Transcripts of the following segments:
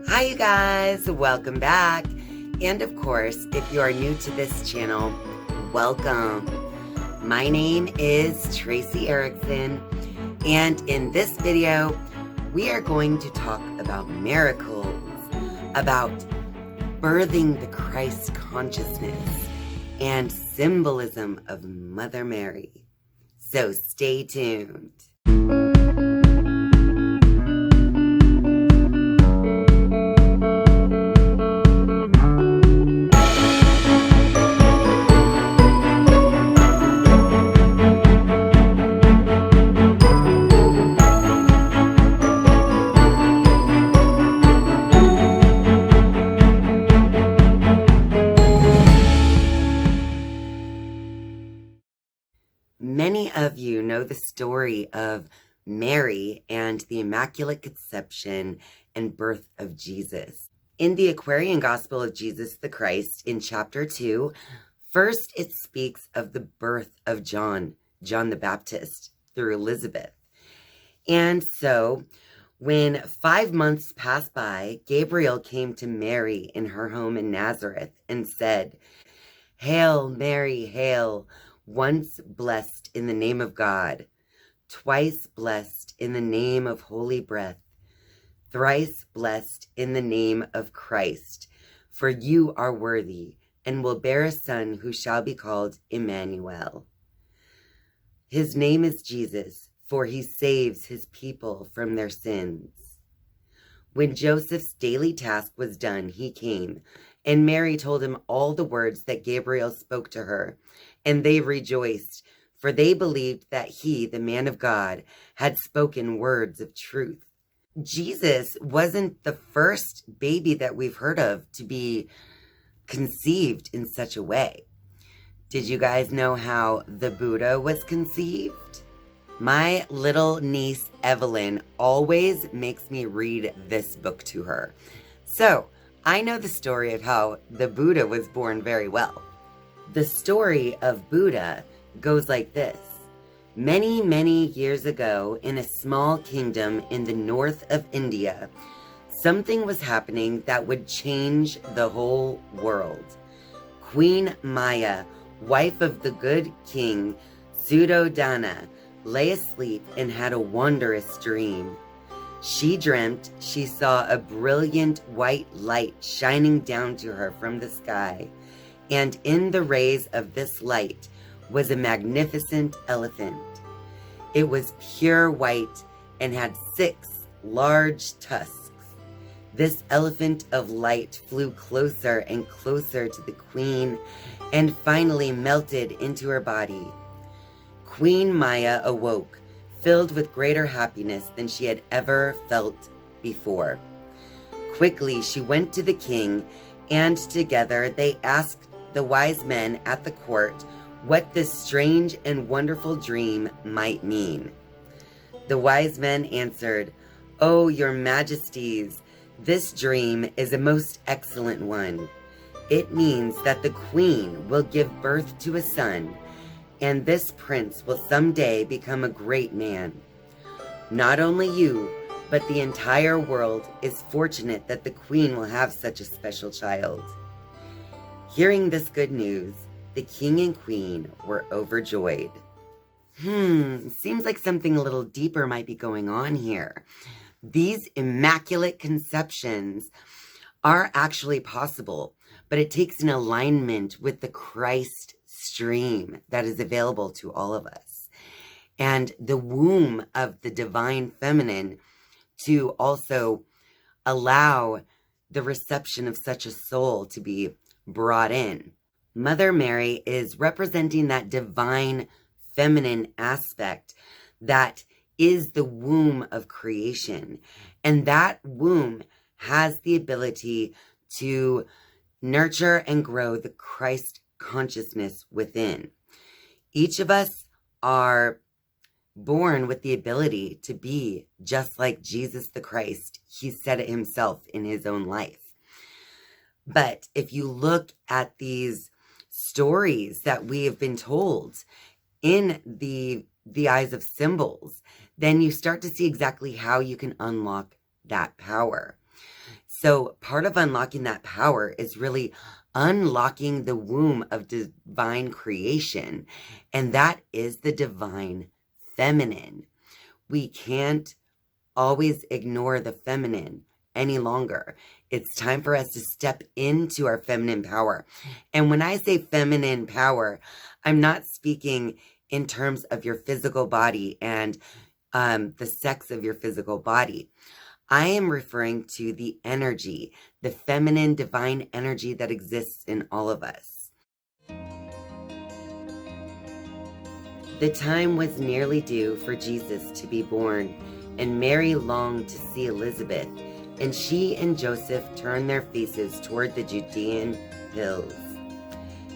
Hi, you guys. Welcome back. And of course, if you are new to this channel, welcome. My name is Tracy Erickson, and in this video, we are going to talk about miracles, about birthing the Christ consciousness, and symbolism of Mother Mary. So stay tuned. Many of you know the story of Mary and the Immaculate Conception and birth of Jesus. In the Aquarian Gospel of Jesus the Christ, in chapter 2, first it speaks of the birth of John the Baptist, through Elizabeth. And so, when 5 months passed by, Gabriel came to Mary in her home in Nazareth and said, "Hail, Mary, hail, once blessed in the name of God, twice blessed in the name of holy breath, thrice blessed in the name of Christ. For you are worthy, and will bear a son who shall be called Emmanuel. His name is Jesus, for he saves his people from their sins." When Joseph's daily task was done, he came, and Mary told him all the words that Gabriel spoke to her, and they rejoiced, for they believed that he, the man of God, had spoken words of truth. Jesus wasn't the first baby that we've heard of to be conceived in such a way. Did you guys know how the Buddha was conceived? My little niece, Evelyn, always makes me read this book to her. So, I know the story of how the Buddha was born very well. The story of Buddha goes like this. Many, many years ago, in a small kingdom in the north of India, something was happening that would change the whole world. Queen Maya, wife of the good king Suddhodana, lay asleep and had a wondrous dream. She dreamt she saw a brilliant white light shining down to her from the sky, and in the rays of this light was a magnificent elephant. It was pure white and had 6 large tusks. This elephant of light flew closer and closer to the queen and finally melted into her body. Queen Maya awoke, filled with greater happiness than she had ever felt before. Quickly, she went to the king, and together they asked the wise men at the court what this strange and wonderful dream might mean. The wise men answered, "Oh, your majesties, this dream is a most excellent one. It means that the queen will give birth to a son, and this prince will someday become a great man. Not only you, but the entire world is fortunate that the queen will have such a special child." Hearing this good news, the king and queen were overjoyed. Seems like something a little deeper might be going on here. These immaculate conceptions are actually possible, but it takes an alignment with the Christ stream that is available to all of us, and the womb of the divine feminine to also allow the reception of such a soul to be brought in. Mother Mary is representing that divine feminine aspect that is the womb of creation, and that womb has the ability to nurture and grow the Christ consciousness within. Each of us are born with the ability to be just like Jesus the Christ. He said it himself in his own life. But if you look at these stories that we have been told in the eyes of symbols, then you start to see exactly how you can unlock that power. So part of unlocking that power is really unlocking the womb of divine creation, and that is the divine feminine. We can't always ignore the feminine any longer. It's time for us to step into our feminine power. And when I say feminine power, I'm not speaking in terms of your physical body and the sex of your physical body. I am referring to the energy, the feminine divine energy that exists in all of us. The time was nearly due for Jesus to be born, and Mary longed to see Elizabeth, and she and Joseph turned their faces toward the Judean hills.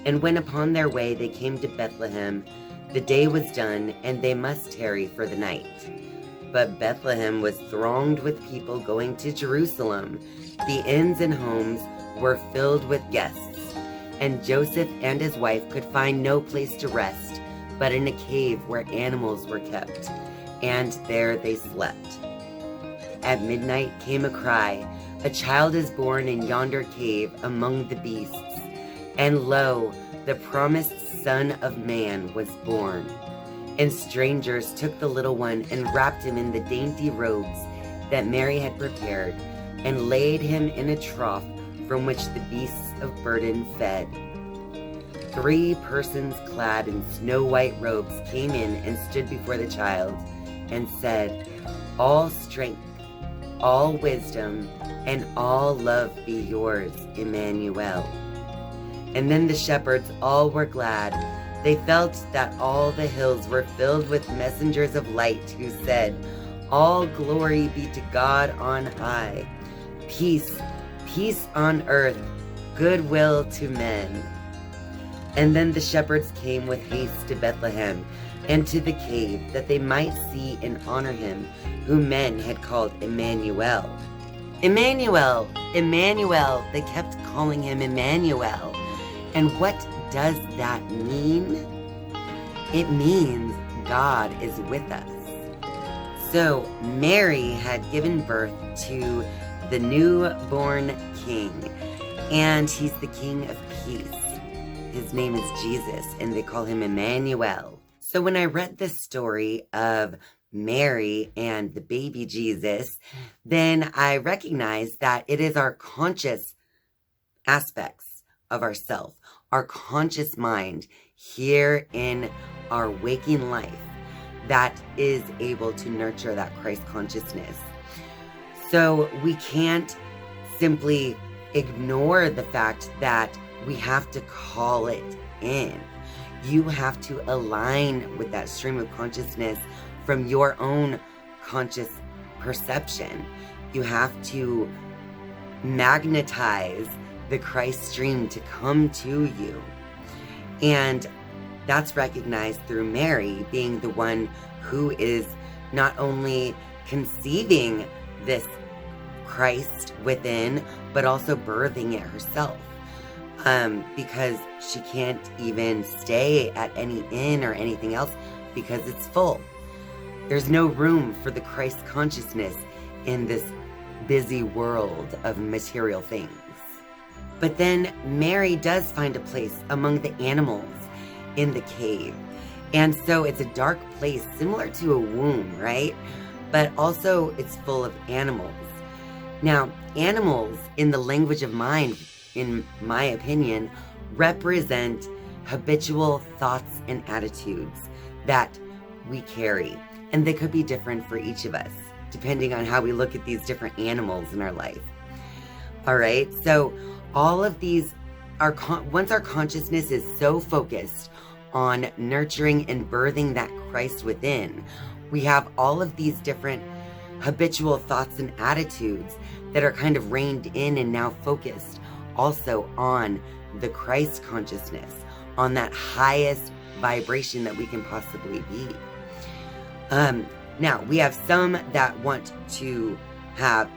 And when upon their way they came to Bethlehem, the day was done, and they must tarry for the night. But Bethlehem was thronged with people going to Jerusalem. The inns and homes were filled with guests, and Joseph and his wife could find no place to rest, but in a cave where animals were kept, and there they slept. At midnight came a cry, "A child is born in yonder cave among the beasts." And lo, the promised Son of Man was born. And strangers took the little one and wrapped him in the dainty robes that Mary had prepared, and laid him in a trough from which the beasts of burden fed. 3 persons clad in snow-white robes came in and stood before the child, and said, "All strength, all wisdom, and all love be yours, Emmanuel." And then the shepherds all were glad. They felt that all the hills were filled with messengers of light who said, "All glory be to God on high. Peace, peace on earth, goodwill to men." And then the shepherds came with haste to Bethlehem and to the cave, that they might see and honor him, whom men had called Emmanuel. Emmanuel, Emmanuel, they kept calling him Emmanuel. And what does that mean? It means God is with us. So Mary had given birth to the newborn king, and he's the King of Peace. His name is Jesus, and they call him Emmanuel. So when I read the story of Mary and the baby Jesus, then I recognized that it is our conscious aspects of ourself, our conscious mind here in our waking life that is able to nurture that Christ consciousness. So we can't simply ignore the fact that we have to call it in. You have to align with that stream of consciousness from your own conscious perception. You have to magnetize the Christ stream to come to you. And that's recognized through Mary being the one who is not only conceiving this Christ within, but also birthing it herself. Because she can't even stay at any inn or anything else because it's full. There's no room for the Christ consciousness in this busy world of material things. But then Mary does find a place among the animals in the cave. And so it's a dark place, similar to a womb, right? But also it's full of animals. Now, animals in the language of mind, in my opinion, represent habitual thoughts and attitudes that we carry. And they could be different for each of us, depending on how we look at these different animals in our life. All right, so all of these, once our consciousness is so focused on nurturing and birthing that Christ within, we have all of these different habitual thoughts and attitudes that are kind of reined in and now focused also on the Christ consciousness, on that highest vibration that we can possibly be. Now, we have some that want to have,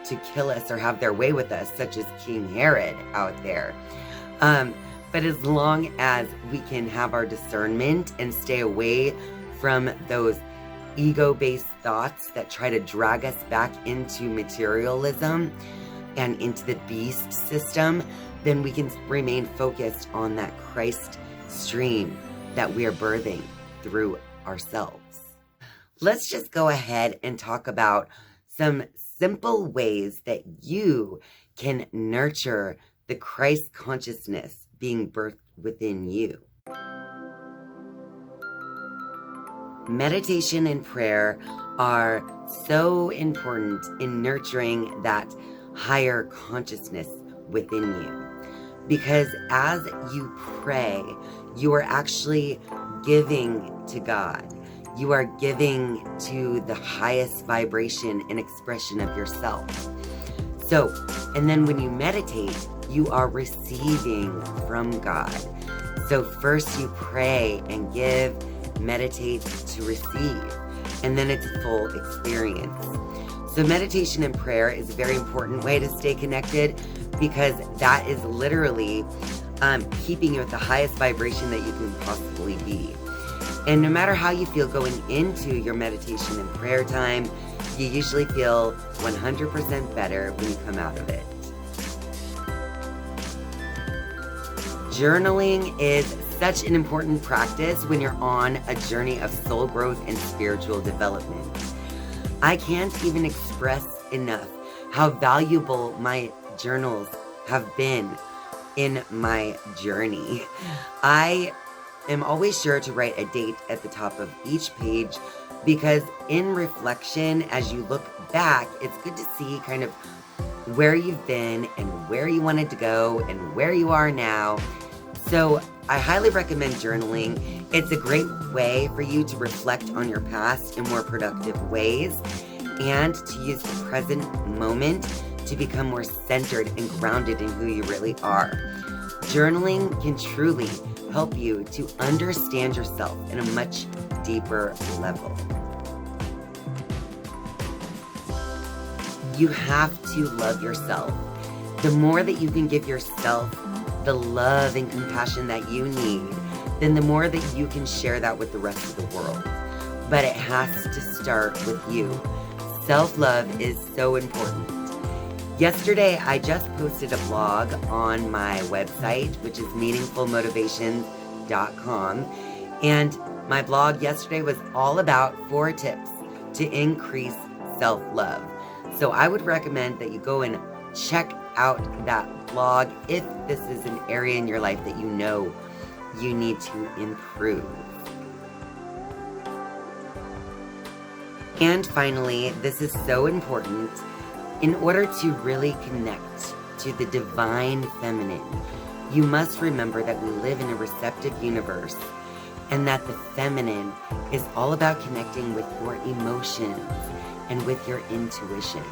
to kill us or have their way with us, such as King Herod out there. But as long as we can have our discernment and stay away from those ego-based thoughts that try to drag us back into materialism and into the beast system, then we can remain focused on that Christ stream that we are birthing through ourselves. Let's just go ahead and talk about some simple ways that you can nurture the Christ consciousness being birthed within you. Meditation and prayer are so important in nurturing that higher consciousness within you. Because as you pray, you are actually giving to God. You are giving to the highest vibration and expression of yourself. So, and then when you meditate, you are receiving from God. So first you pray and give, meditate to receive, and then it's a full experience. So meditation and prayer is a very important way to stay connected, because that is literally keeping you at the highest vibration that you can possibly be. And no matter how you feel going into your meditation and prayer time, you usually feel 100% better when you come out of it. Journaling is such an important practice when you're on a journey of soul growth and spiritual development. I can't even express enough how valuable my journals have been in my journey. I am always sure to write a date at the top of each page, because in reflection, as you look back, it's good to see kind of where you've been and where you wanted to go and where you are now. So I highly recommend journaling. It's a great way for you to reflect on your past in more productive ways and to use the present moment to become more centered and grounded in who you really are. Journaling can truly help you to understand yourself in a much deeper level. You have to love yourself. The more that you can give yourself the love and compassion that you need, then the more that you can share that with the rest of the world. But it has to start with you. Self-love is so important. Yesterday, I just posted a blog on my website, which is meaningfulmotivations.com. And my blog yesterday was all about 4 tips to increase self-love. So I would recommend that you go and check out that blog if this is an area in your life that you know you need to improve. And finally, this is so important. In order to really connect to the divine feminine, you must remember that we live in a receptive universe, and that the feminine is all about connecting with your emotions and with your intuition,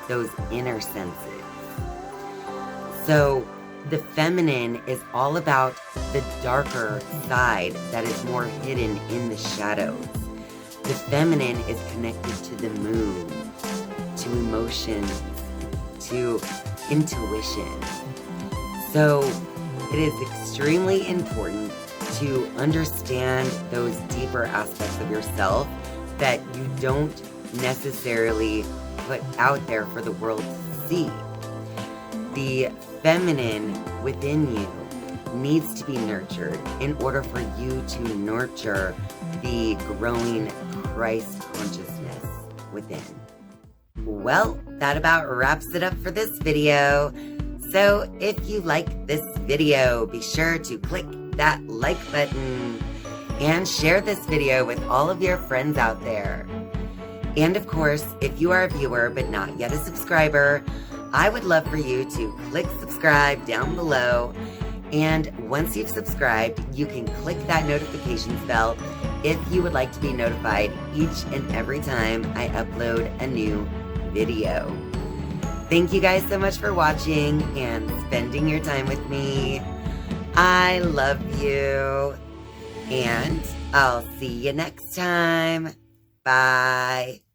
those inner senses. So the feminine is all about the darker side that is more hidden in the shadows. The feminine is connected to the moon, to emotions, to intuition. So it is extremely important to understand those deeper aspects of yourself that you don't necessarily put out there for the world to see. The feminine within you needs to be nurtured in order for you to nurture the growing Christ consciousness within. Well, that about wraps it up for this video. So if you like this video, be sure to click that like button and share this video with all of your friends out there. And of course, if you are a viewer but not yet a subscriber, I would love for you to click subscribe down below. And once you've subscribed, you can click that notifications bell if you would like to be notified each and every time I upload a new video. Thank you guys so much for watching and spending your time with me. I love you. And I'll see you next time. Bye.